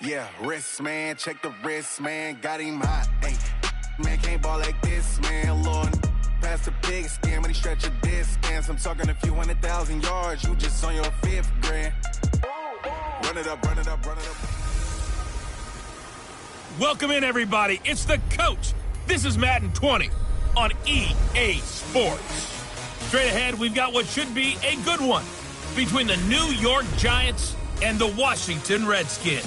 Yeah, wrist, man, check the wrist, man, got him hot. Hey, man, can't ball like this, man, Lord. Past the pig skin when he stretch a distance. I'm talking a few 100,000 yards, you just on your 5th grand. Run it up, run it up, run it up. Welcome in, everybody. It's the coach. This is Madden 20 on EA Sports. Straight ahead, we've got what should be a good one between the New York Giants and the Washington Redskins.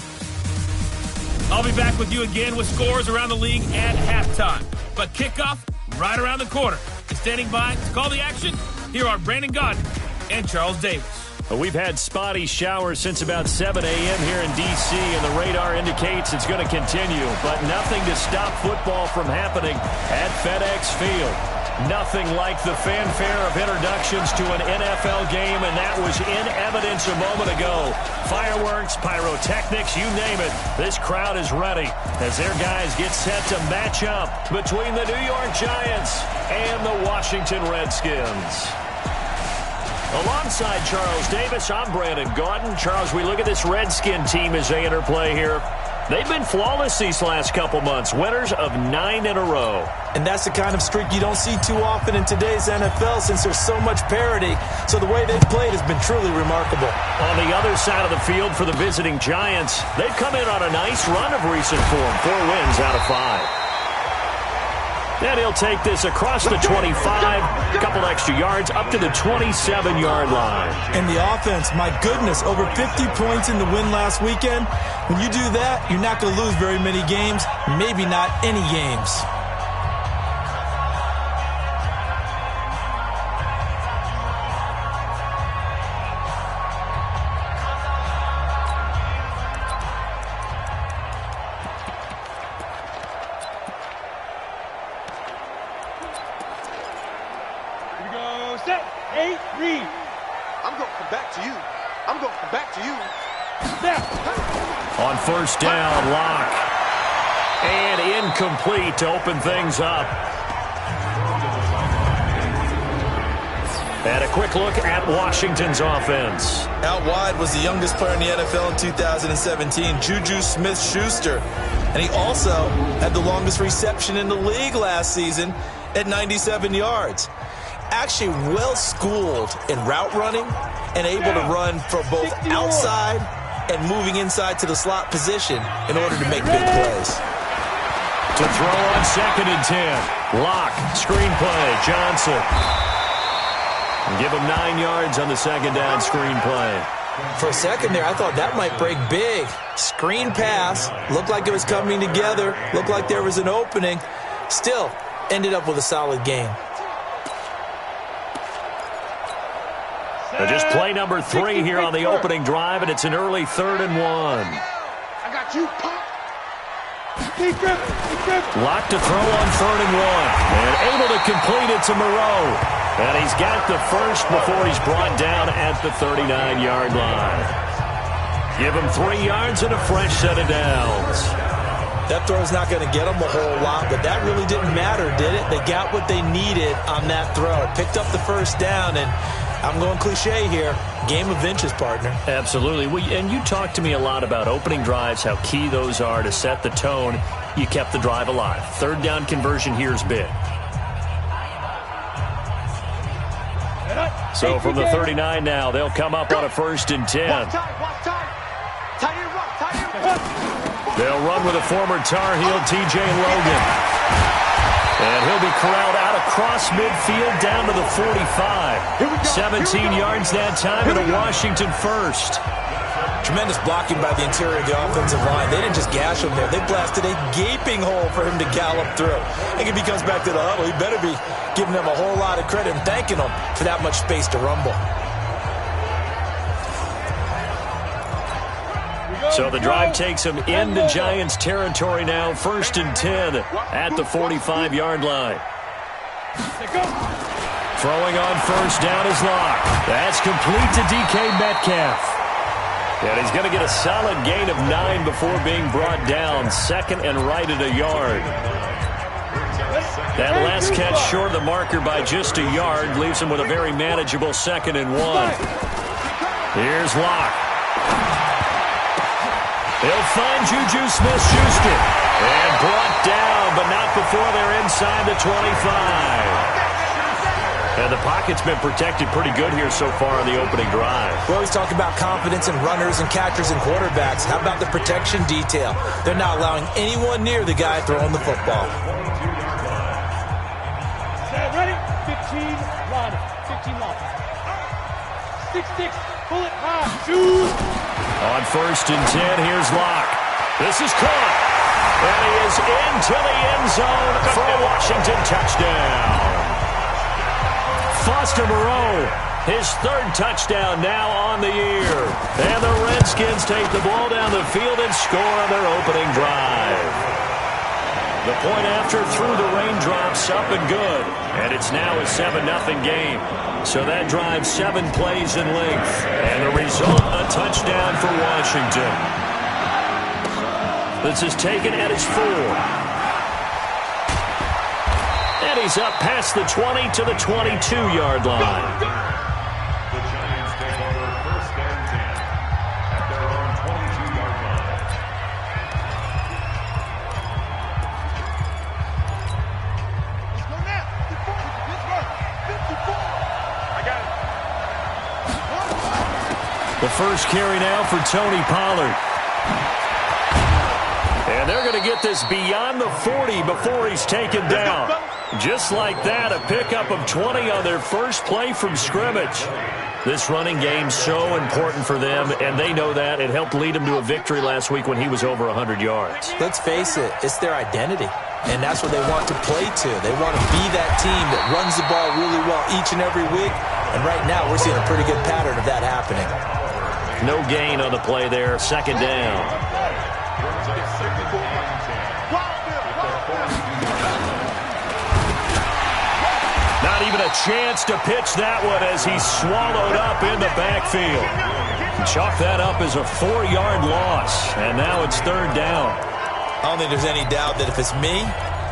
I'll be back with you again with scores around the league at halftime. But kickoff right around the corner. And standing by to call the action, here are Brandon Gaudin and Charles Davis. We've had spotty showers since about 7 a.m. here in D.C., and the radar indicates it's going to continue. But nothing to stop football from happening at FedEx Field. Nothing like the fanfare of introductions to an NFL game, and that was in evidence a moment ago. Fireworks, pyrotechnics, you name it. This crowd is ready as their guys get set to match up between the New York Giants and the Washington Redskins. Alongside Charles Davis, I'm Brandon Gaudin. Charles, we look at this Redskin team as they interplay here. They've been flawless these last couple months, winners of 9 in a row. And that's the kind of streak you don't see too often in today's NFL since there's so much parity. So the way they've played has been truly remarkable. On the other side of the field for the visiting Giants, they've come in on a nice run of recent form, 4 wins out of 5. Then he'll take this across the 25, a couple extra yards, up to the 27-yard line. And the offense, my goodness, over 50 points in the win last weekend. When you do that, you're not going to lose very many games, maybe not any games. On first down, Locke. And incomplete to open things up. And a quick look at Washington's offense. Out wide was the youngest player in the NFL in 2017, Juju Smith-Schuster. And he also had the longest reception in the league last season at 97 yards. Actually well-schooled in route running and able to run for both outside and moving inside to the slot position in order to make big plays. To throw on 2nd and 10. Locke, screenplay, Johnson. Give him 9 yards on the 2nd down screenplay. For a second there, I thought that might break big. Screen pass, looked like it was coming together, looked like there was an opening. Still, ended up with a solid game. Just play number 3 here on the opening drive, and it's an early 3rd and 1. I got you, Pop. Locked to throw on 3rd and 1. And able to complete it to Moreau. And he's got the first before he's brought down at the 39-yard line. Give him 3 yards and a fresh set of downs. That throw's not going to get them a whole lot, but that really didn't matter, did it? They got what they needed on that throw. Picked up the first down, and I'm going cliche here. Game of inches, partner. Absolutely. And you talked to me a lot about opening drives, how key those are to set the tone. You kept the drive alive. 3rd down conversion here is big. So from the 39 now, they'll come up on a 1st and 10. They'll run with a former Tar Heel, T.J. Logan. And he'll be corralled out across midfield down to the 45. 17 yards that time and a Washington first. Tremendous blocking by the interior of the offensive line. They didn't just gash him there. They blasted a gaping hole for him to gallop through. I think if he comes back to the huddle, he better be giving them a whole lot of credit and thanking them for that much space to rumble. So the drive takes him into Giants territory now. 1st and 10 at the 45-yard line. Throwing on first down is Locke. That's complete to DK Metcalf. And he's going to get a solid gain of 9 before being brought down. 2nd and right at a yard. That last catch short of the marker by just a yard leaves him with a very manageable 2nd and 1. Here's Locke. They'll find Juju Smith-Schuster. And brought down, but not before they're inside the 25. And the pocket's been protected pretty good here so far on the opening drive. We always talk about confidence in runners and catchers and quarterbacks. How about the protection detail? They're not allowing anyone near the guy throwing the football. Ready? 15, line. 15 line. 6-6, pull it high. Shoot! On 1st and 10, here's Locke. This is caught. And he is into the end zone for a Washington touchdown. Foster Moreau, his 3rd touchdown now on the year. And the Redskins take the ball down the field and score on their opening drive. The point after through the raindrops up and good. And it's now a 7-0 game. So that drives 7 plays in length. And the result, a touchdown for Washington. This is taken at his 4. And he's up past the 20 to the 22-yard line. The Giants take over 1st and 10 at their own 22-yard line. Let's go now. 54. I got it. The first carry now for Tony Pollard. And they're going to get this beyond the 40 before he's taken down. Just like that, a pickup of 20 on their first play from scrimmage. This running game's so important for them, and they know that. It helped lead them to a victory last week when he was over 100 yards. Let's face it, it's their identity. And that's what they want to play to. They want to be that team that runs the ball really well each and every week. And right now, we're seeing a pretty good pattern of that happening. No gain on the play there. 2nd down. Not even a chance to pitch that one as he's swallowed up in the backfield. Chalk that up as a 4-yard loss. And now it's 3rd down. I don't think there's any doubt that if it's me,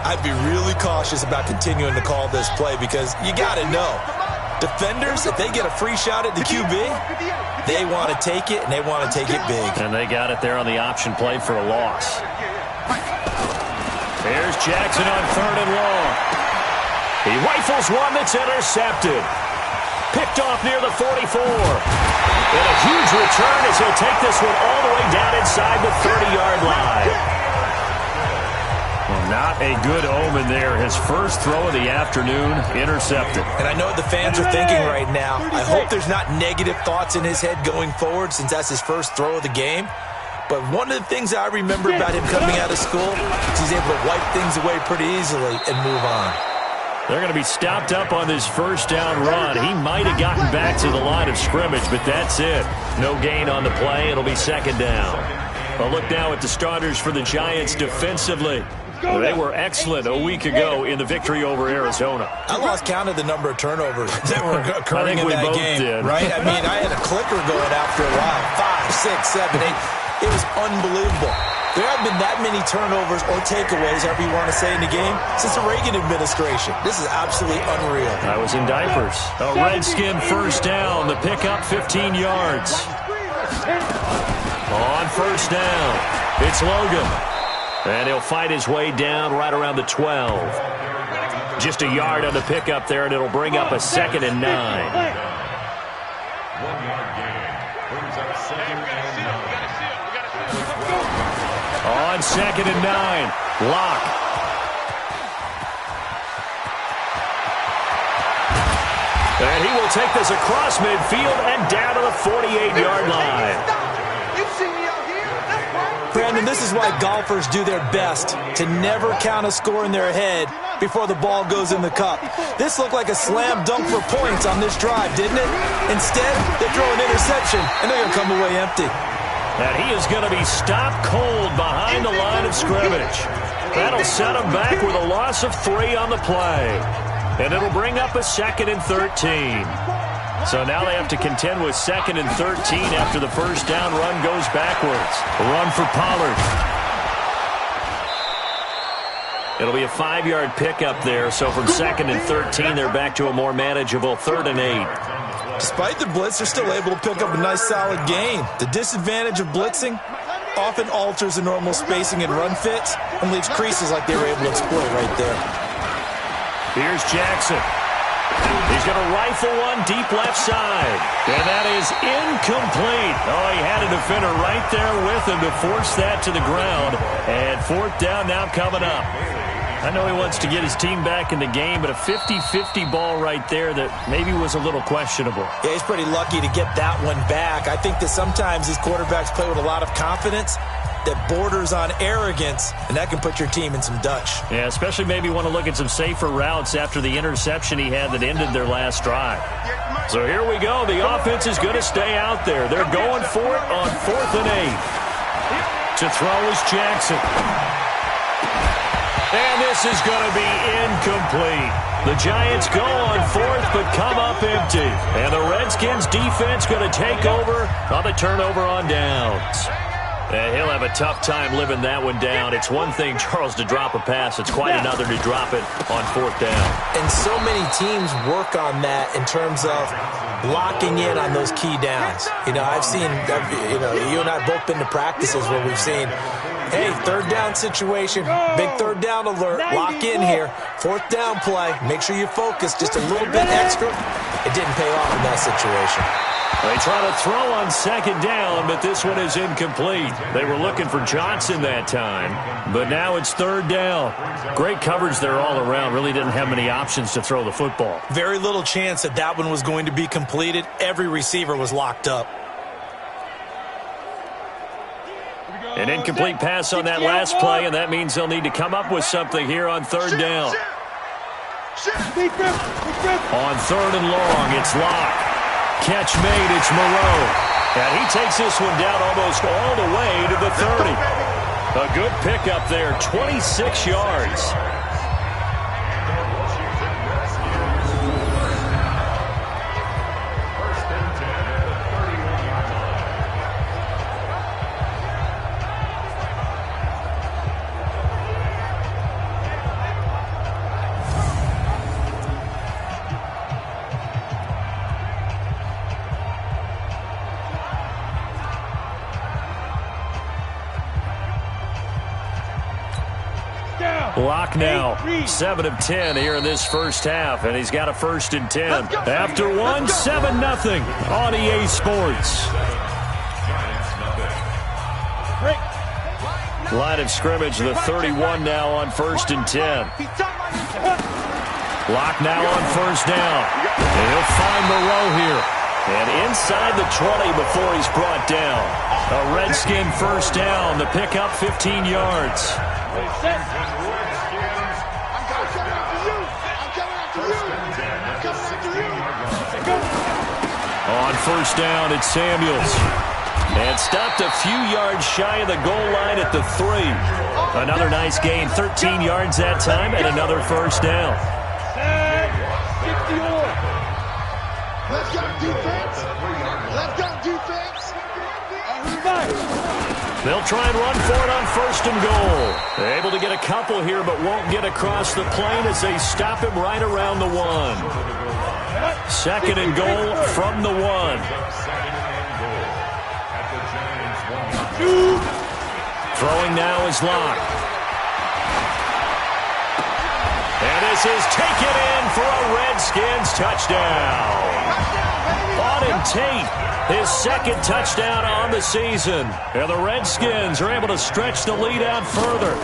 I'd be really cautious about continuing to call this play because you got to know. Defenders, if they get a free shot at the QB, they want to take it, and they want to take it big. And they got it there on the option play for a loss. Here's Jackson on 3rd and long. He rifles one that's intercepted. Picked off near the 44. And a huge return as he'll take this one all the way down inside the 30-yard line. Well, not a good omen there. His first throw of the afternoon, intercepted. And I know what the fans are thinking right now. I hope there's not negative thoughts in his head going forward since that's his first throw of the game. But one of the things I remember about him coming out of school is he's able to wipe things away pretty easily and move on. They're going to be stopped up on this 1st down run. He might have gotten back to the line of scrimmage, but that's it. No gain on the play. It'll be 2nd down. A look now at the starters for the Giants defensively. They were excellent a week ago in the victory over Arizona. I lost count of the number of turnovers that were occurring in that game. Did. Right? I mean, I had a clicker going after a while. 5, 6, 7, 8. It was unbelievable. There haven't been that many turnovers or takeaways, however you want to say, in the game since the Reagan administration. This is absolutely unreal. I was in diapers. A Redskin 1st down. The pickup 15 yards. On 1st down, it's Logan. And he'll fight his way down right around the 12. Just a yard on the pickup there, and it'll bring up a 2nd and 9. 1-yard gain. Brings up 2nd and 9. On 2nd and 9, Locke. And he will take this across midfield and down to the 48-yard line. Brandon, this is why golfers do their best to never count a score in their head before the ball goes in the cup. This looked like a slam dunk for points on this drive, didn't it? Instead, they throw an interception, and they're going to come away empty. And he is going to be stopped cold behind the line of scrimmage. That'll set him back with a loss of 3 on the play. And it'll bring up a 2nd and 13. So now they have to contend with 2nd and 13 after the 1st down run goes backwards. A run for Pollard. It'll be a 5-yard pickup there. So from 2nd and 13, they're back to a more manageable 3rd and 8. Despite the blitz, they're still able to pick up a nice solid gain. The disadvantage of blitzing, often alters the normal spacing and run fits and leaves creases like they were able to exploit right there. Here's Jackson. He's going to rifle one deep left side. And that is incomplete. Oh, he had a defender right there with him to force that to the ground. And fourth down now coming up. I know he wants to get his team back in the game, but a 50-50 ball right there that maybe was a little questionable. Yeah, he's pretty lucky to get that one back. I think that sometimes these quarterbacks play with a lot of confidence that borders on arrogance, and that can put your team in some Dutch. Yeah, especially maybe want to look at some safer routes after the interception he had that ended their last drive. So here we go. The offense is going to stay out there. They're going for it on 4th and 8. To throw is Jackson. And this is going to be incomplete. The Giants go on 4th, but come up empty. And the Redskins defense going to take over on the turnover on downs. And he'll have a tough time living that one down. It's one thing, Charles, to drop a pass. It's quite another to drop it on 4th down. And so many teams work on that in terms of locking in on those key downs. You know, I've seen, you and I have both been to practices where we've seen, hey, 3rd down situation, big 3rd down alert, lock in here, 4th down play, make sure you focus just a little bit extra. It didn't pay off in that situation. They try to throw on 2nd down, but this one is incomplete. They were looking for Johnson that time, but now it's 3rd down. Great coverage there all around. Really didn't have many options to throw the football. Very little chance that that one was going to be completed. Every receiver was locked up. An incomplete pass on that last play, and that means they'll need to come up with something here on 3rd down. On 3rd and long, it's Locke. Catch made, it's Moreau. And he takes this one down almost all the way to the 30. A good pickup there, 26 yards. Locke now, 7 of 10 here in this first half, and he's got a 1st and 10. After one, 7-0 on EA Sports. Line of scrimmage, the 31 now on 1st and 10. Locke now on 1st down. And he'll find Moreau here. And inside the 20 before he's brought down. A Redskin 1st down, the pickup 15 yards. On 1st down, it's Samuels. And stopped a few yards shy of the goal line at the 3. Another nice gain, 13 yards that time, and another 1st down. Let's go, defense. Let's go, defense. They'll try and run for it on 1st and goal. They're able to get a couple here, but won't get across the plane as they stop him right around the 1. 2nd and goal from the 1. Throwing now is Locke. And this is taken in for a Redskins touchdown. Auden Tate, his 2nd touchdown on the season. And the Redskins are able to stretch the lead out further.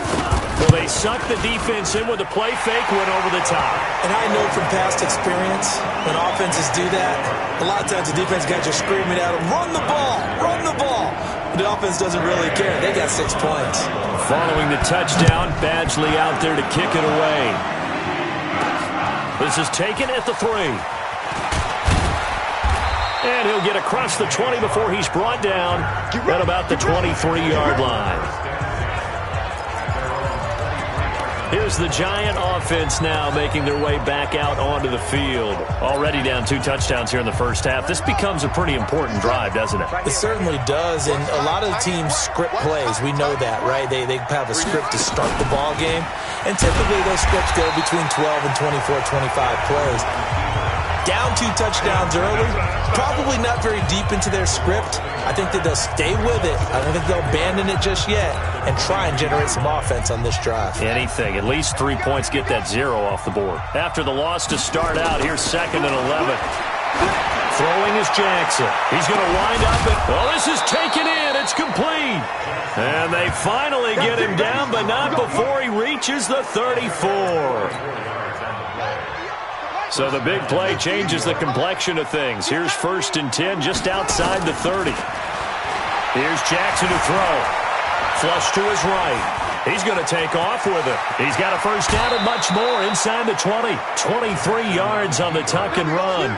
Well, they suck the defense in with a play fake, went over the top. And I know from past experience, when offenses do that, a lot of times the defense guys are screaming at them, run the ball, run the ball. But the offense doesn't really care. They got 6 points. Following the touchdown, Badgley out there to kick it away. This is taken at the 3. And he'll get across the 20 before he's brought down at about the 23-yard line. Here's the Giant offense now making their way back out onto the field. Already down 2 touchdowns here in the first half. This becomes a pretty important drive, doesn't it? It certainly does, and a lot of the teams script plays. We know that, right? They have a script to start the ball game, and typically those scripts go between 12 and 24, 25 plays. Down 2 touchdowns early, probably not very deep into their script. I think that they'll stay with it. I don't think they'll abandon it just yet and try and generate some offense on this drive. Anything. At least 3 points, get that 0 off the board. After the loss to start out, here's 2nd and 11. Throwing is Jackson. He's going to wind up. This is taken in. It's complete. And they finally get him down, but not before he reaches the 34. So the big play changes the complexion of things. Here's 1st and 10 just outside the 30. Here's Jackson to throw. Flush to his right. He's going to take off with it. He's got a first down and much more inside the 20. 23 yards on the tuck and run.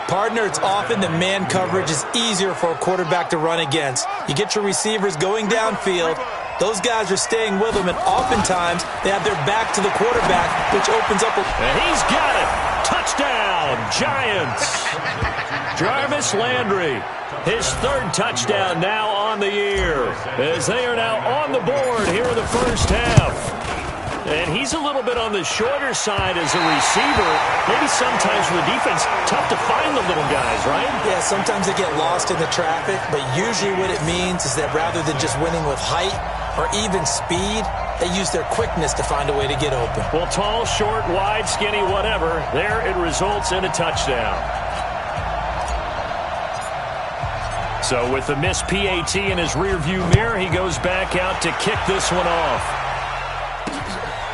Partner, it's often the man coverage is easier for a quarterback to run against. You get your receivers going downfield. Those guys are staying with them, and oftentimes they have their back to the quarterback, which opens up a... And he's got it. Touchdown, Giants. Jarvis Landry, his 3rd touchdown now on the year, as they are now on the board here in the first half. And he's a little bit on the shorter side as a receiver. Maybe sometimes for the defense, tough to find the little guys, right? Yeah, sometimes they get lost in the traffic, but usually what it means is that rather than just winning with height or even speed, they use their quickness to find a way to get open. Well, tall, short, wide, skinny, whatever, there it results in a touchdown. So with the missed PAT in his rearview mirror, he goes back out to kick this one off.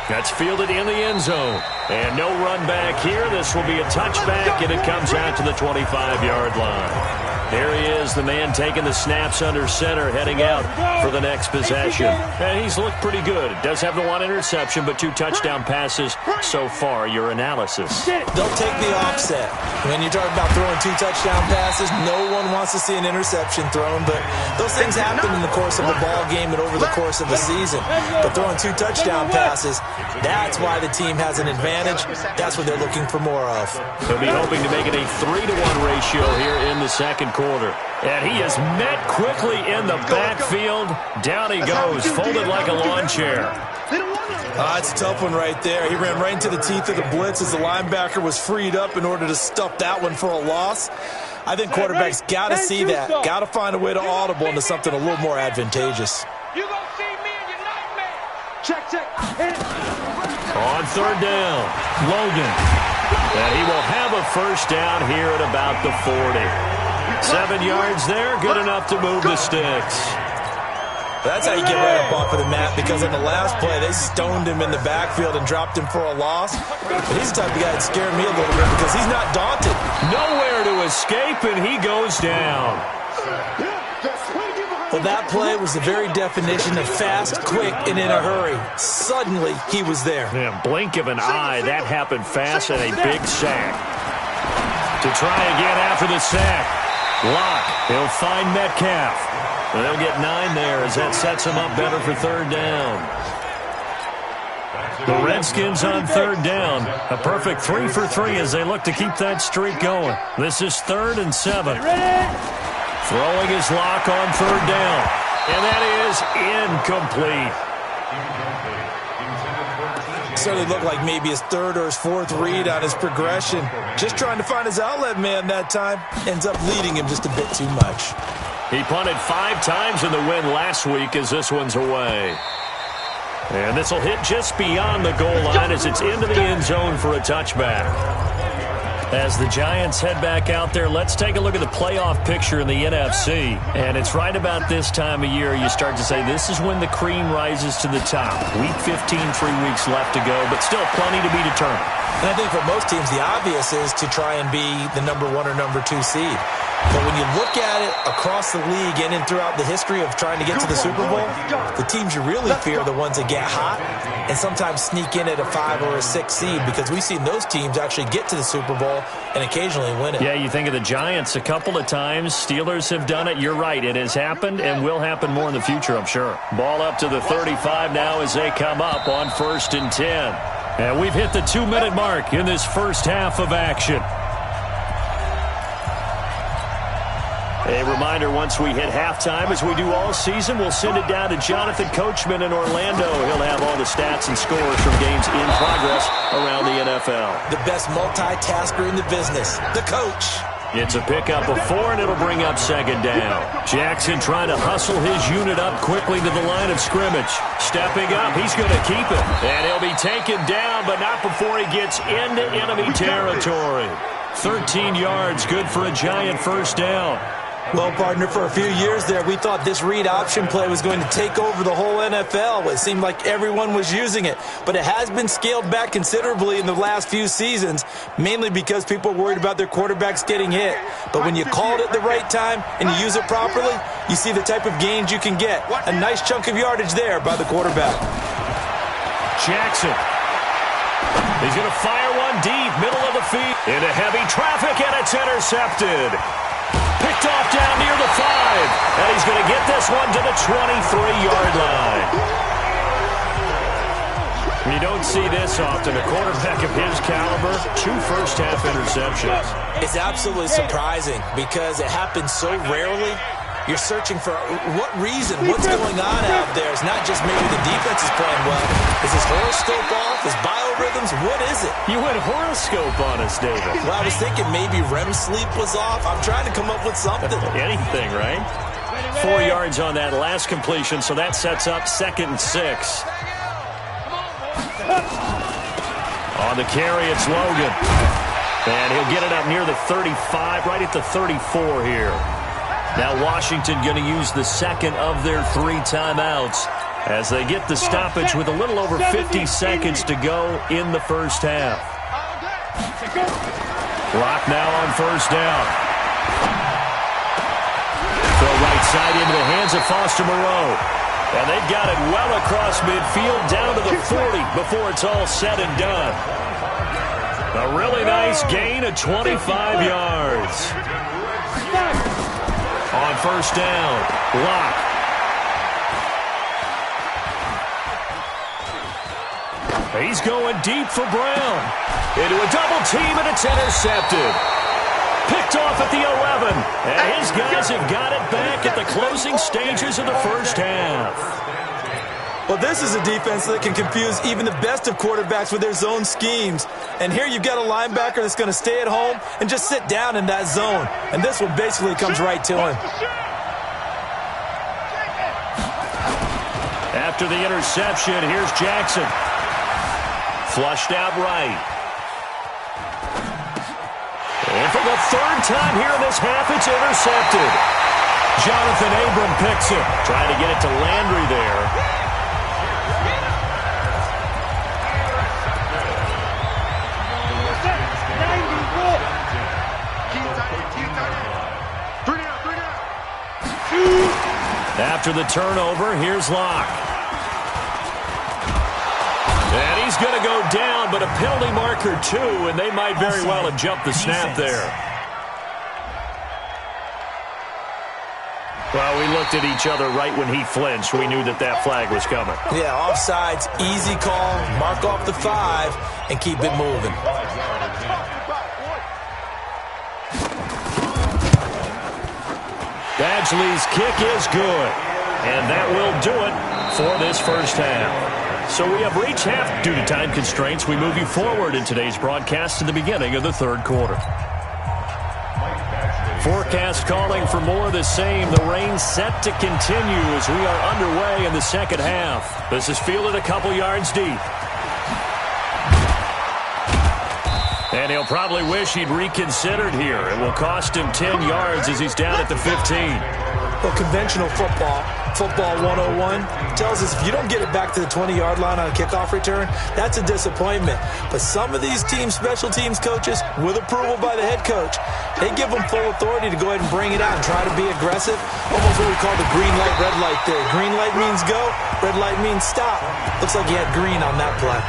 That's fielded in the end zone. And no run back here. This will be a touchback, and it comes out to the 25-yard line. There he is, the man taking the snaps under center, heading out for the next possession. And he's looked pretty good. Does have the 1 interception, but 2 touchdown passes so far. Your analysis. They'll take the offset. When you talk about throwing 2 touchdown passes, no one wants to see an interception thrown, but those things happen in the course of a ball game and over the course of a season. But throwing 2 touchdown passes, that's why the team has an advantage. That's what they're looking for more of. They'll be hoping to make it a 3-to-1 ratio here in the second quarter. And he is met quickly in the backfield. Down he goes, folded like a lawn chair. It's a tough one right there. He ran right into the teeth of the blitz as the linebacker was freed up in order to stuff that one for a loss. I think quarterbacks got to see that. Got to find a way to audible into something a little more advantageous. You gonna see me in your nightmare. Check. On 3rd down, Logan. And he will have a first down here at about the 40. 7 yards there, good enough to move the sticks. That's how you get right up off of the mat, because on the last play, they stoned him in the backfield and dropped him for a loss. But he's the type of guy that scared me a little bit because he's not daunted. Nowhere to escape, and he goes down. Well, that play was the very definition of fast, quick, and in a hurry. Suddenly, he was there. Yeah, blink of an eye, that happened fast, and a big sack. To try again after the sack. Locke, he'll find Metcalf. They'll get 9 there as that sets him up better for 3rd down. The Redskins on 3rd down. A perfect 3 for 3 as they look to keep that streak going. This is 3rd and 7. Throwing his Locke on 3rd down. And that is incomplete. Certainly looked like maybe his 3rd or his 4th read on his progression. Just trying to find his outlet man that time. Ends up leading him just a bit too much. He punted 5 times in the win last week as this one's away. And this will hit just beyond the goal line as it's into the end zone for a touchback. As the Giants head back out there, let's take a look at the playoff picture in the NFC. And it's right about this time of year you start to say this is when the cream rises to the top. Week 15, 3 weeks left to go, but still plenty to be determined. And I think for most teams, the obvious is to try and be the number 1 or number 2 seed. But when you look at it across the league and throughout the history of trying to get to the Super Bowl, the teams you really fear are the ones that get hot and sometimes sneak in at a 5 or a 6 seed, because we've seen those teams actually get to the Super Bowl and occasionally win it. Yeah, you think of the Giants a couple of times. Steelers have done it. You're right. It has happened and will happen more in the future, I'm sure. Ball up to the 35 now as they come up on 1st and 10. And we've hit the 2-minute mark in this first half of action. A reminder, once we hit halftime, as we do all season, we'll send it down to Jonathan Coachman in Orlando. He'll have all the stats and scores from games in progress around the NFL. The best multitasker in the business, the coach. It's a pickup of 4, and it'll bring up second down. Jackson trying to hustle his unit up quickly to the line of scrimmage. Stepping up, he's going to keep it. And he'll be taken down, but not before he gets into enemy territory. 13 yards, good for a Giant first down. Well, partner, for a few years there, we thought this read option play was going to take over the whole NFL. It seemed like everyone was using it. But it has been scaled back considerably in the last few seasons, mainly because people are worried about their quarterbacks getting hit. But when you call it at the right time and you use it properly, you see the type of gains you can get. A nice chunk of yardage there by the quarterback. Jackson. He's going to fire one deep, middle of the field. Into heavy traffic, and it's intercepted. Picked off down near the 5, and he's going to get this one to the 23-yard line. You don't see this often. A quarterback of his caliber, 2 first-half interceptions. It's absolutely surprising because it happens so rarely. You're searching for what reason, what's going on out there. It's not just maybe the defense is playing well. Is his horoscope off? His biorhythms? What is it? You went horoscope on us, David. Well, I was thinking maybe REM sleep was off. I'm trying to come up with something. Anything, right? 4 yards on that last completion, so that sets up 2nd and 6. On the carry, it's Logan. And he'll get it up near the 35, right at the 34 here. Now Washington going to use the second of their 3 timeouts as they get the stoppage with a little over 50 seconds to go in the first half. Clock now on first down. Throw right side into the hands of Foster Moreau. And they've got it well across midfield down to the 40 before it's all said and done. A really nice gain of 25 yards. On first down, Locke. He's going deep for Brown. Into a double team, and it's intercepted. Picked off at the 11. And his guys have got it back at the closing stages of the first half. Well, this is a defense that can confuse even the best of quarterbacks with their zone schemes. And here you've got a linebacker that's going to stay at home and just sit down in that zone. And this one basically comes right to him. After the interception, here's Jackson. Flushed out right. And for the 3rd time here in this half, it's intercepted. Jonathan Abram picks it. Trying to get it to Landry there. After the turnover, here's Locke. And he's going to go down, but a penalty marker too, and they might very well have jumped the snap there. Well, we looked at each other right when he flinched. We knew that that flag was coming. Yeah, offsides, easy call, mark off the 5, and keep it moving. Badgley's kick is good, and that will do it for this first half. So we have reached half. Due to time constraints, we move you forward in today's broadcast to the beginning of the 3rd quarter. Forecast calling for more of the same. The rain set to continue as we are underway in the second half. This is fielded a couple yards deep. And he'll probably wish he'd reconsidered here. It will cost him 10 yards as he's down at the 15. Well, conventional football 101, tells us if you don't get it back to the 20-yard line on a kickoff return, that's a disappointment. But some of these special teams coaches, with approval by the head coach, they give them full authority to go ahead and bring it out and try to be aggressive. Almost what we call the green light, red light theory. Green light means go, red light means stop. Looks like he had green on that play.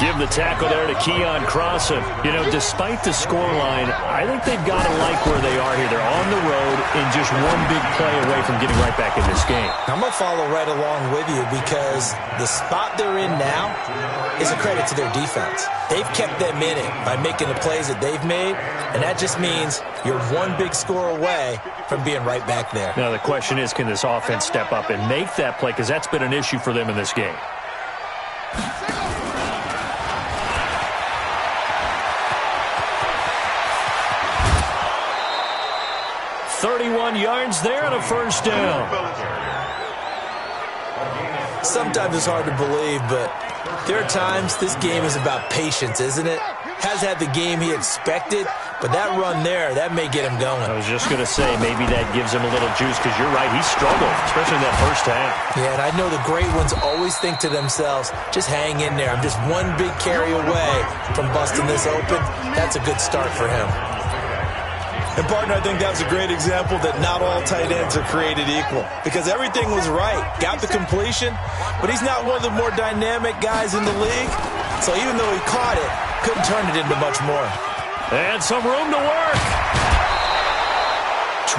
Give the tackle there to Keon Crossan. You know, despite the scoreline, I think they've got to like where they are here. They're on the road and just one big play away from getting right back in this game. I'm going to follow right along with you because the spot they're in now is a credit to their defense. They've kept them in it by making the plays that they've made, and that just means you're one big score away from being right back there. Now, the question is, can this offense step up and make that play? Because that's been an issue for them in this game. 31 yards there and a first down. Sometimes it's hard to believe, but there are times this game is about patience, isn't it? Has had the game he expected, but that run there, that may get him going. I was just going to say, maybe that gives him a little juice, because you're right, he struggled, especially in that first half. Yeah, and I know the great ones always think to themselves, just hang in there. I'm just one big carry away from busting this open. That's a good start for him. And, partner, I think that's a great example that not all tight ends are created equal, because everything was right. Got the completion, but he's not one of the more dynamic guys in the league. So even though he caught it, couldn't turn it into much more. And some room to work.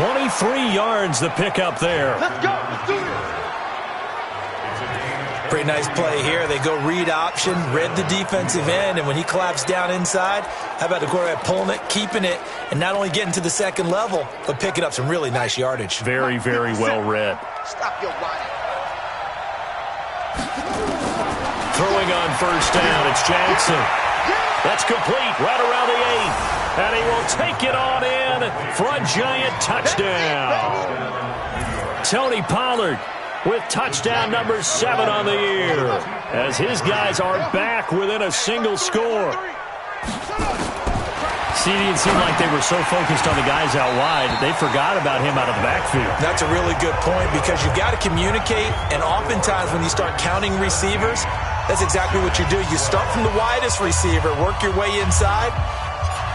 23 yards the pickup there. Let's go. Let's do this. Pretty nice play here. They go read option, read the defensive end, and when he collapsed down inside, how about the quarterback pulling it, keeping it, and not only getting to the second level, but picking up some really nice yardage. Very, very well read. Stop your whining. Throwing on first down, it's Jackson. That's complete, right around the 8. And he will take it on in for a giant touchdown. Tony Pollard with touchdown number 7 on the year, as his guys are back within a single score. See, it seemed like they were so focused on the guys out wide, they forgot about him out of the backfield. That's a really good point, because you've got to communicate, and oftentimes when you start counting receivers, that's exactly what you do. You start from the widest receiver, work your way inside.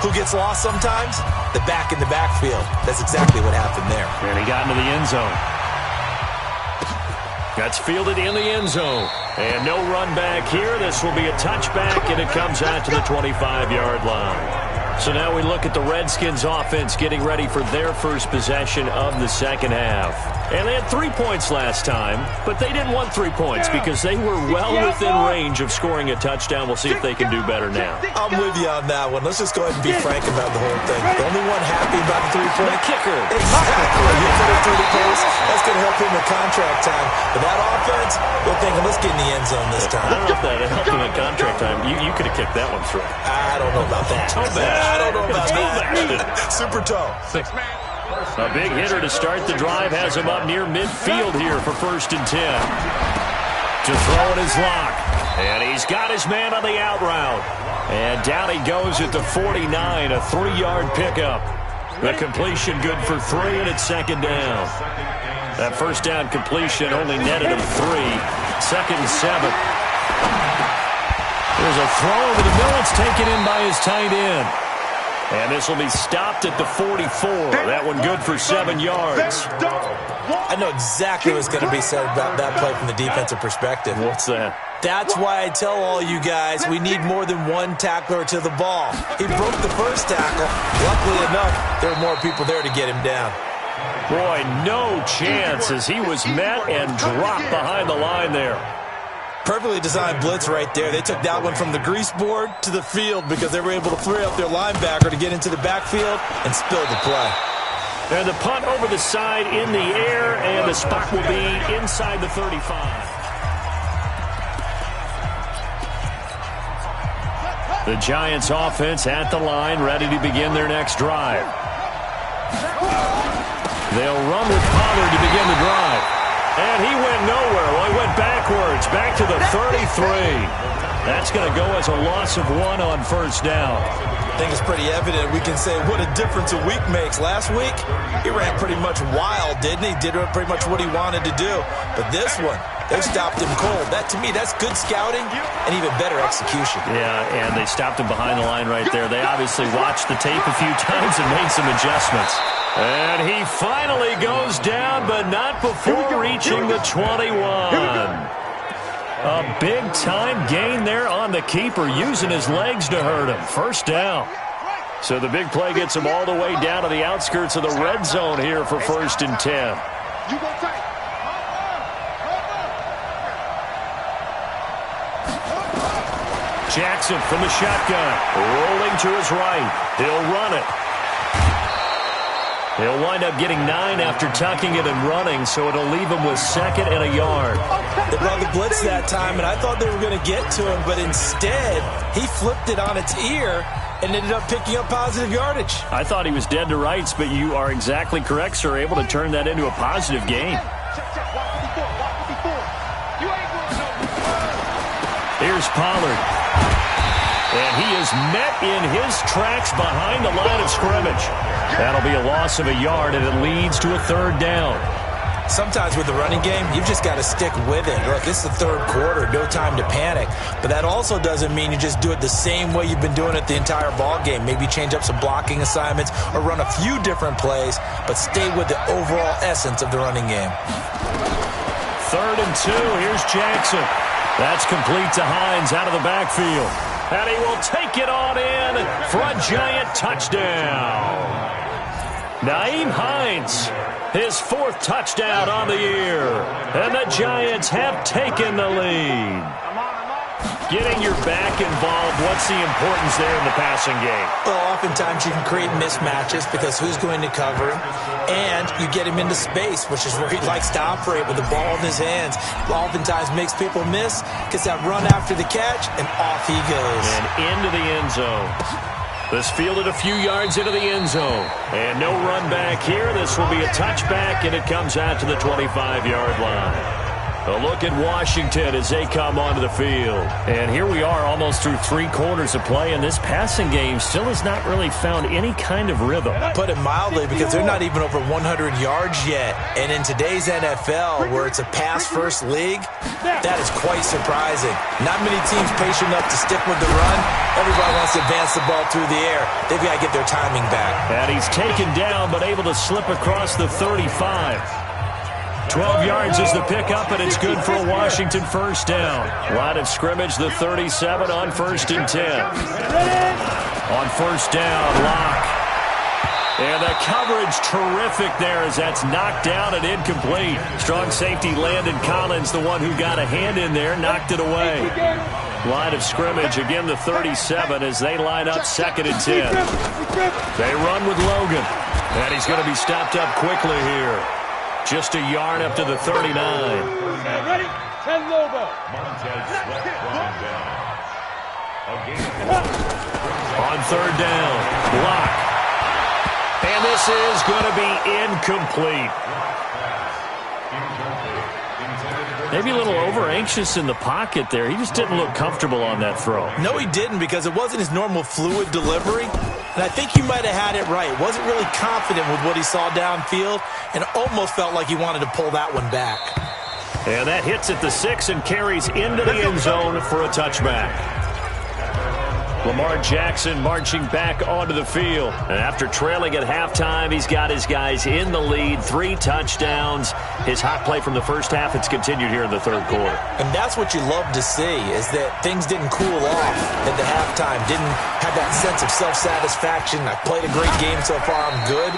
Who gets lost sometimes? The back in the backfield. That's exactly what happened there. And he got into the end zone. That's fielded in the end zone. And no run back here. This will be a touchback, and it comes out to the 25-yard line. So now we look at the Redskins offense getting ready for their first possession of the second half. And they had 3 points last time, but they didn't want 3 points because they were well within range of scoring a touchdown. We'll see if they can do better now. I'm with you on that one. Let's just go ahead and be frank about the whole thing. The only one happy about the 3-point The kicker. Exactly. You put it through the post. That's going to help him in contract time. But that offense, they're thinking, let's get in the end zone this time. I don't know if that helped him in contract time. You could have kicked that one through. I don't know about that. I don't know about that. Super toe. A big hitter to start the drive has him up near midfield here for 1st and 10. To throw in his lock. And he's got his man on the out route. And down he goes at the 49, a 3-yard pickup. The completion good for 3, and it's 2nd down. That first down completion only netted him 3. 2nd and 7. There's a throw over the middle. It's taken in by his tight end. And this will be stopped at the 44. That one good for 7 yards. I know exactly what's going to be said about that play from the defensive perspective. What's that? That's why I tell all you guys we need more than one tackler to the ball. He broke the first tackle. Luckily enough, there were more people there to get him down. Boy, no chance as he was met and dropped behind the line there. Perfectly designed blitz right there. They took that one from the grease board to the field because they were able to free up their linebacker to get into the backfield and spill the play. And the punt over the side in the air, and the spot will be inside the 35. The Giants offense at the line, ready to begin their next drive. They'll run with Pollard to begin the drive. And he went nowhere. Well, he went backwards, back to the 33. That's going to go as a loss of 1 on first down. I think it's pretty evident. We can say what a difference a week makes. Last week, he ran pretty much wild, didn't he? Did pretty much what he wanted to do. But this one, they stopped him cold. That, to me, that's good scouting and even better execution. Yeah, and they stopped him behind the line right there. They obviously watched the tape a few times and made some adjustments. And he finally goes down, but not before reaching the 21. A big-time gain there on the keeper, using his legs to hurt him. First down. So the big play gets him all the way down to the outskirts of the red zone here for 1st and 10. Jackson from the shotgun, rolling to his right. He'll run it. He'll wind up getting 9 after tucking it and running, so it'll leave him with 2nd and a yard. They brought the blitz that time, and I thought they were going to get to him, but instead, he flipped it on its ear and ended up picking up positive yardage. I thought he was dead to rights, but you are exactly correct, sir, able to turn that into a positive gain. Here's Pollard. And he is met in his tracks behind the line of scrimmage. That'll be a loss of a yard, and it leads to a 3rd down. Sometimes with the running game, you've just got to stick with it. Look, it's the 3rd quarter, no time to panic. But that also doesn't mean you just do it the same way you've been doing it the entire ball game. Maybe change up some blocking assignments or run a few different plays, but stay with the overall essence of the running game. 3rd and 2, here's Jackson. That's complete to Hines out of the backfield. And he will take it on in for a giant touchdown. Nyheim Hines, his 4th touchdown on the year. And the Giants have taken the lead. Getting your back involved, what's the importance there in the passing game? Well, oftentimes you can create mismatches because who's going to cover him, and you get him into space, which is where he likes to operate with the ball in his hands. Oftentimes makes people miss, gets that run after the catch, and off he goes. And into the end zone. This fielded a few yards into the end zone. And no run back here. This will be a touchback, and it comes out to the 25-yard line. A look at Washington as they come onto the field. And here we are almost through 3 quarters of play, and this passing game still has not really found any kind of rhythm. Put it mildly, because they're not even over 100 yards yet. And in today's NFL, where it's a pass-first league, that is quite surprising. Not many teams patient enough to stick with the run. Everybody wants to advance the ball through the air. They've got to get their timing back. And he's taken down, but able to slip across the 35. 12 yards is the pickup, and it's good for a Washington 1st down. Line of scrimmage, the 37 on 1st and 10. On 1st down, Locke. And the coverage terrific there as that's knocked down and incomplete. Strong safety Landon Collins, the one who got a hand in there, knocked it away. Line of scrimmage, again the 37 as they line up 2nd and 10. They run with Logan. And he's going to be stopped up quickly here. Just a yard up to the 39. Ready? 10 Lobo. On 3rd down, block. And this is going to be incomplete. Maybe a little over-anxious in the pocket there. He just didn't look comfortable on that throw. No, he didn't, because it wasn't his normal fluid delivery. And I think he might have had it right. Wasn't really confident with what he saw downfield and almost felt like he wanted to pull that one back. And that hits at the 6 and carries into the end zone for a touchback. Lamar Jackson marching back onto the field. And after trailing at halftime, he's got his guys in the lead. 3 touchdowns. His hot play from the first half, it's continued here in the 3rd quarter. And that's what you love to see, is that things didn't cool off at the halftime. Didn't have that sense of self-satisfaction. I played a great game so far. I'm good.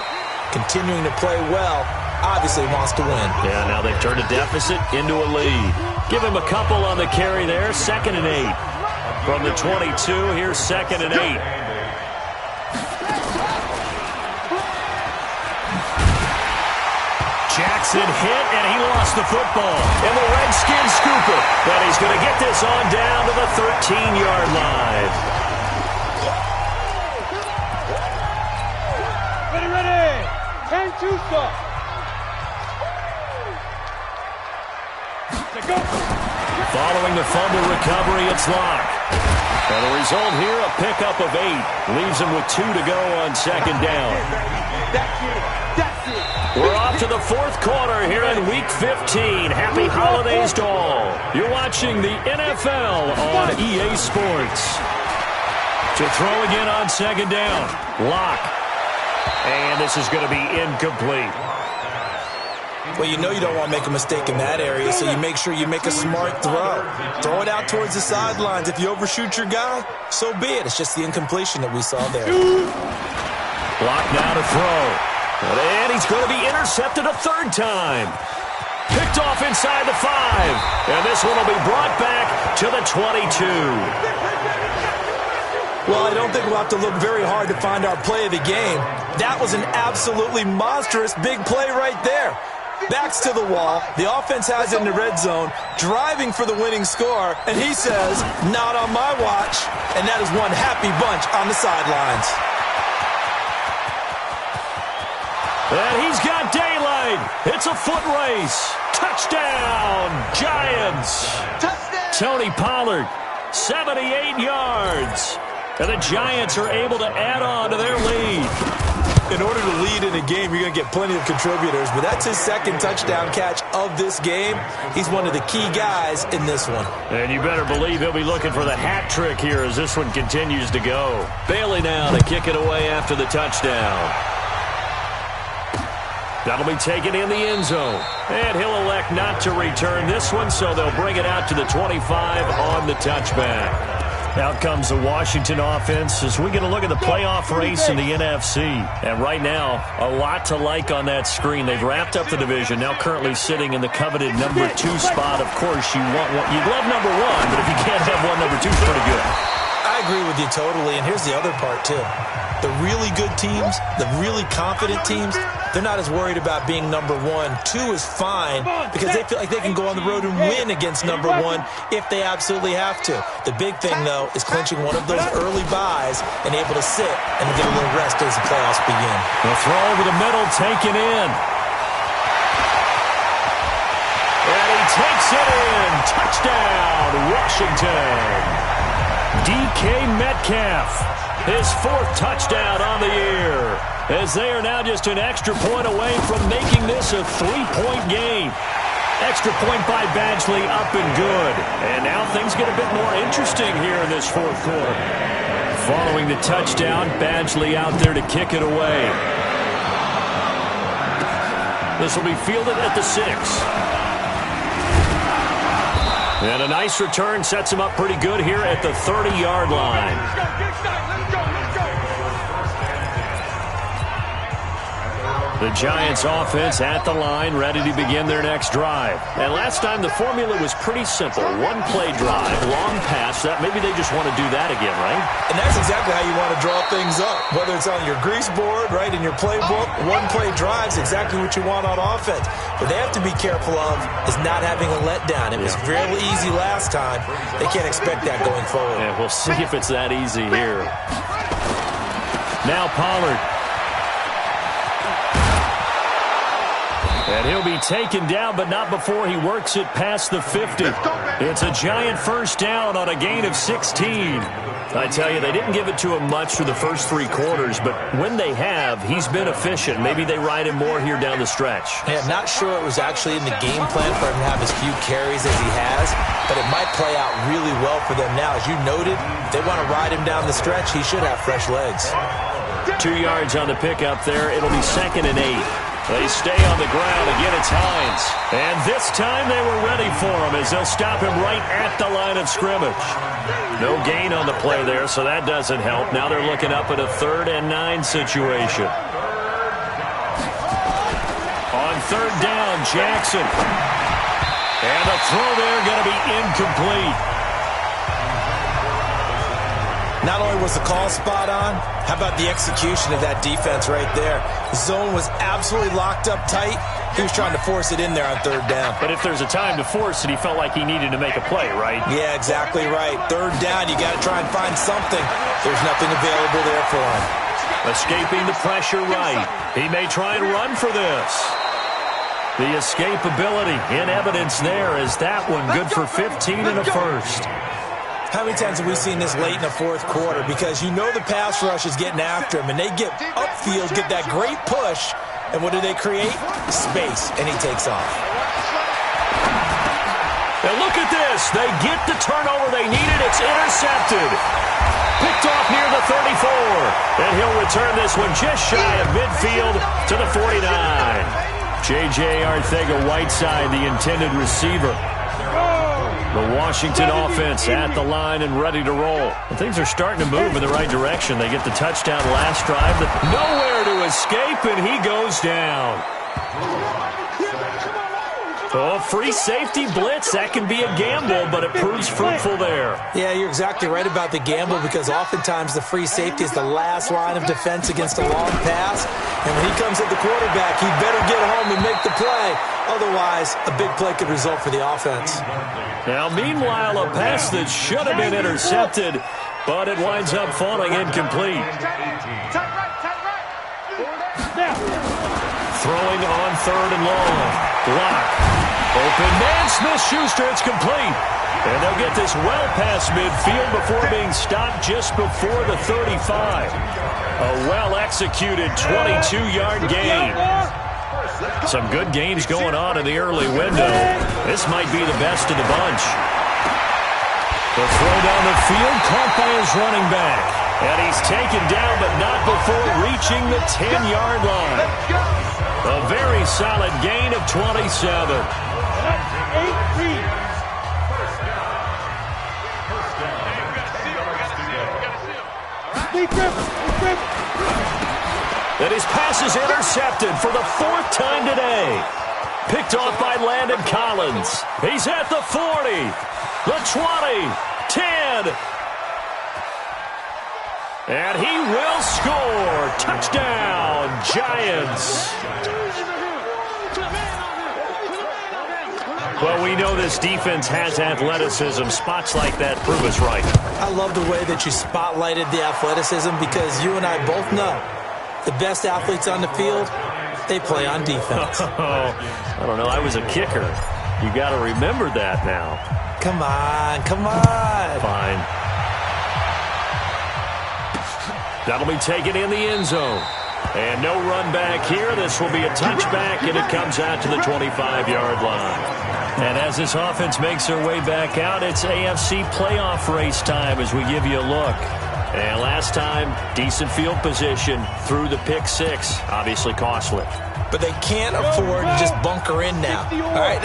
Continuing to play well. Obviously wants to win. Yeah, now they've turned a deficit into a lead. Give him a couple on the carry there. 2nd and 8. From the 22, here's 2nd and 8. Jackson hit, and he lost the football. And the Redskins scoop it. But he's going to get this on down to the 13-yard line. Ready. 10-2 stop. Following the fumble recovery, it's Locke. And the result here, a pickup of 8. Leaves him with 2 to go on 2nd down. That's it. We're off to the 4th quarter here in Week 15. Happy holidays to all. You're watching the NFL on EA Sports. To throw again on 2nd down. Locke. And this is going to be incomplete. Well, you know you don't want to make a mistake in that area, so you make sure you make a smart throw. Throw it out towards the sidelines. If you overshoot your guy, so be it. It's just the incompletion that we saw there. Block now to throw. And he's going to be intercepted a third time. Picked off inside the 5. And this one will be brought back to the 22. Well, I don't think we'll have to look very hard to find our play of the game. That was an absolutely monstrous big play right there. Backs to the wall. The offense has it in the red zone, driving for the winning score. And he says, not on my watch. And that is one happy bunch on the sidelines. And he's got daylight. It's a foot race. Touchdown, Giants. Touchdown. Tony Pollard, 78 yards. And the Giants are able to add on to their lead. In order to lead in a game, you're going to get plenty of contributors, but that's his second touchdown catch of this game. He's one of the key guys in this one. And you better believe he'll be looking for the hat trick here as this one continues to go. Bailey now to kick it away after the touchdown. That'll be taken in the end zone. And he'll elect not to return this one, so they'll bring it out to the 25 on the touchback. Out comes the Washington offense as we get a look at the playoff race in the NFC. And right now, a lot to like on that screen. They've wrapped up the division, now currently sitting in the coveted number 2 spot. Of course, you'd love number 1, but if you can't have one, number 2 is pretty good. I agree with you totally, and here's the other part, too. The really good teams, the really confident teams, they're not as worried about being number 1. 2 is fine because they feel like they can go on the road and win against number 1 if they absolutely have to. The big thing, though, is clinching one of those early byes and able to sit and get a little rest as the playoffs begin. The throw over the middle, taken in. And he takes it in. Touchdown, Washington. DK Metcalf, his 4th touchdown on the year, as they are now just an extra point away from making this a 3-point game. Extra point by Badgley, up and good. And now things get a bit more interesting here in this 4th quarter. Following the touchdown, Badgley out there to kick it away. This will be fielded at the 6. And a nice return sets him up pretty good here at the 30-yard line. The Giants offense at the line, ready to begin their next drive. And last time the formula was pretty simple. 1-play drive, long pass. That maybe they just want to do that again, right? And that's exactly how you want to draw things up. Whether it's on your grease board, right, in your playbook, 1-play drive's exactly what you want on offense. What they have to be careful of is not having a letdown. It was fairly easy last time. They can't expect that going forward. Yeah, we'll see if it's that easy here. Now Pollard. And he'll be taken down, but not before he works it past the 50. It's a Giant first down on a gain of 16. I tell you, they didn't give it to him much through the first 3 quarters, but when they have, he's been efficient. Maybe they ride him more here down the stretch. Yeah, I'm not sure it was actually in the game plan for him to have as few carries as he has, but it might play out really well for them now. As you noted, if they want to ride him down the stretch, he should have fresh legs. 2 yards on the pickup there. It'll be 2nd and 8. They stay on the ground. Again, it's Hines. And this time they were ready for him as they'll stop him right at the line of scrimmage. No gain on the play there, so that doesn't help. Now they're looking up at a 3rd and 9 situation. On 3rd down, Jackson. And the throw there going to be incomplete. Not only was the call spot on, how about the execution of that defense right there? The zone was absolutely locked up tight. He was trying to force it in there on 3rd down. But if there's a time to force it, he felt like he needed to make a play, right? Yeah, exactly right. 3rd down, you got to try and find something. There's nothing available there for him. Escaping the pressure right. He may try and run for this. The escapability in evidence there is that one good for 15 and a first. How many times have we seen this late in the 4th quarter? Because you know the pass rush is getting after him, and they get upfield, get that great push, and what do they create? Space, and he takes off. And look at this. They get the turnover they needed. It's intercepted. Picked off near the 34. And he'll return this one just shy of midfield to the 49. J.J. Arcega-Whiteside, the intended receiver. The Washington offense at the line and ready to roll. And things are starting to move in the right direction. They get the touchdown last drive. Nowhere to escape, and he goes down. Oh, free safety blitz. That can be a gamble, but it proves fruitful there. Yeah, you're exactly right about the gamble because oftentimes the free safety is the last line of defense against a long pass. And when he comes at the quarterback, he better get home and make the play. Otherwise, a big play could result for the offense. Now, meanwhile, a pass that should have been intercepted, but it winds up falling incomplete. Throwing on 3rd and long. Block. Open man, Smith-Schuster, it's complete. And they'll get this well past midfield before being stopped just before the 35. A well-executed 22-yard gain. Some good games going on in the early window. This might be the best of the bunch. The throw down the field, caught by his running back. And he's taken down, but not before reaching the 10-yard line. A very solid gain of 27. And his pass is intercepted for the 4th time today. Picked off by Landon Collins. He's at the 40, the 20, 10. And he will score. Touchdown, Giants. Well, we know this defense has athleticism. Spots like that prove us right. I love the way that you spotlighted the athleticism because you and I both know the best athletes on the field, they play on defense. I don't know. I was a kicker. You got to remember that now. Come on, come on. Fine. That'll be taken in the end zone. And no run back here. This will be a touchback, and it comes out to the 25-yard line. And as this offense makes their way back out, it's AFC playoff race time as we give you a look. And last time, decent field position through the pick six. Obviously costly. But they can't afford to just bunker in now. All right,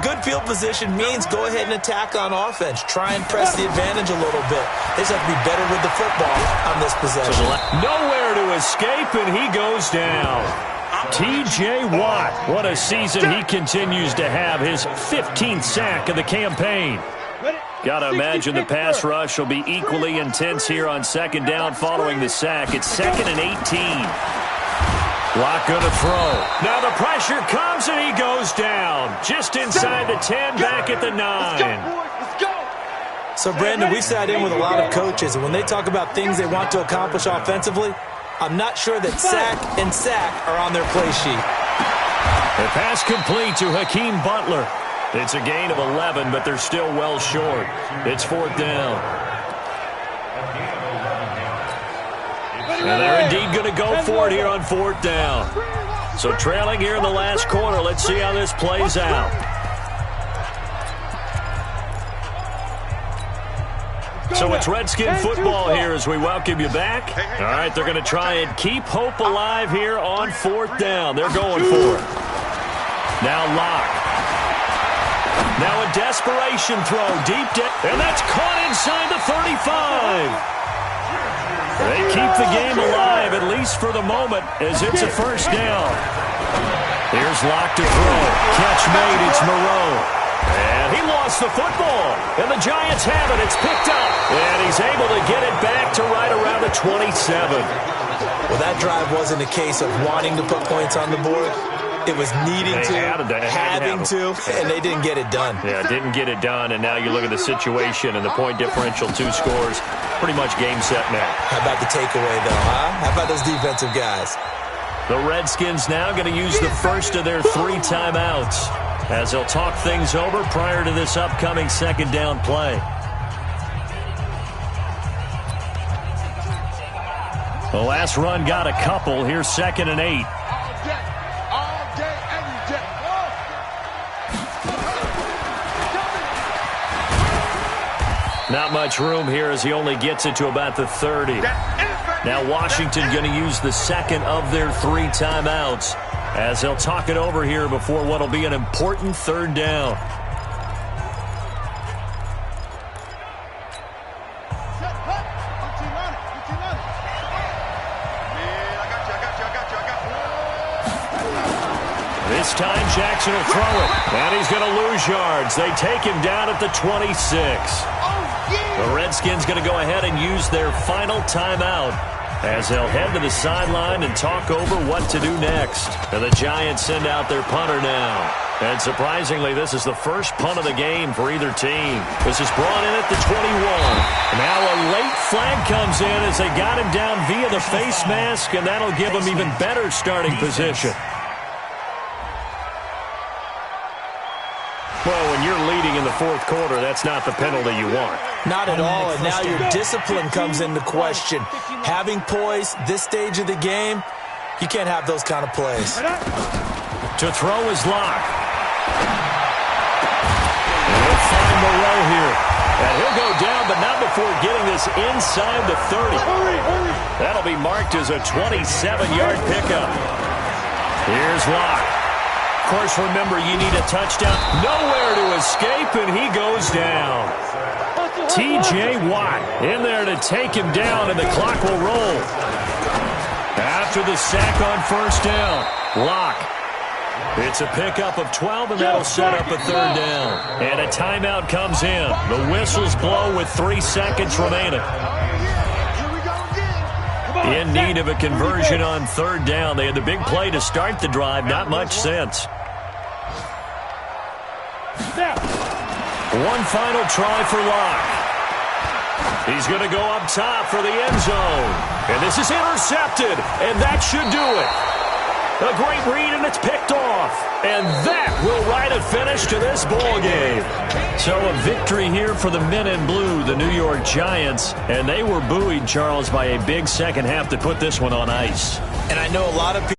good field position means go ahead and attack on offense. Try and press the advantage a little bit. They just have to be better with the football on this possession. Nowhere to escape, and he goes down. T.J. Watt, what a season he continues to have. His 15th sack of the campaign. Got to imagine the pass rush will be equally intense here on 2nd down following the sack. It's 2nd and 18. Watt going to throw. Now the pressure comes, and he goes down. Just inside the 10, back at the 9. So, Brandon, we sat in with a lot of coaches, and when they talk about things they want to accomplish offensively, I'm not sure that sack and sack are on their play sheet. The pass complete to Hakeem Butler. It's a gain of 11, but they're still well short. It's 4th down. And they're indeed going to go for it here on 4th down. So trailing here in the last quarter. Let's see how this plays out. So it's Redskin football here as we welcome you back. All right, they're going to try and keep hope alive here on 4th down. They're going for it. Now Locke. Now a desperation throw deep down. And that's caught inside the 35. They keep the game alive, at least for the moment, as it's a 1st down. Here's Locke to throw. Catch made. It's Moreau. And he lost the football. And the Giants have it. It's picked up. And he's able to get it back to right around the 27. Well, that drive wasn't a case of wanting to put points on the board. It was needing to, having to, and they didn't get it done. Yeah, didn't get it done, and now you look at the situation and the point differential, 2 scores, pretty much game, set, match. How about the takeaway, though, huh? How about those defensive guys? The Redskins now going to use the first of their 3 timeouts as they'll talk things over prior to this upcoming 2nd down play. The last run got a couple. Here's 2nd and 8. Not much room here as he only gets it to about the 30. Now Washington going to use the 2nd of their 3 timeouts as they'll talk it over here before what will be an important third down. This time Jackson will throw it, and he's going to lose yards. They take him down at the 26. The Redskins going to go ahead and use their final timeout as they'll head to the sideline and talk over what to do next. And the Giants send out their punter now. And surprisingly, this is the first punt of the game for either team. This is brought in at the 21. Now a late flag comes in as they got him down via the face mask, and that'll give him even better starting position. Well, when you're leading in the fourth quarter, that's not the penalty you want. Not at all, and now your discipline comes into question. Having poise this stage of the game, you can't have those kind of plays. To throw is Locke. He'll find Moreau here. And he'll go down, but not before getting this inside the 30. That'll be marked as a 27-yard pickup. Here's Locke. Of course, remember, you need a touchdown. Nowhere to escape, and he goes down. T.J. Watt in there to take him down, and the clock will roll. After the sack on first down, Locke. It's a pickup of 12, and that'll set up a third down. And a timeout comes in. The whistles blow with 3 seconds remaining. In need of a conversion on third down. They had the big play to start the drive. Not much sense. One final try for Locke. He's going to go up top for the end zone. And this is intercepted, and that should do it. A great read, and it's picked off. And that will write a finish to this ball game. So a victory here for the men in blue, the New York Giants. And they were buoyed, Charles, by a big second half to put this one on ice. And I know a lot of people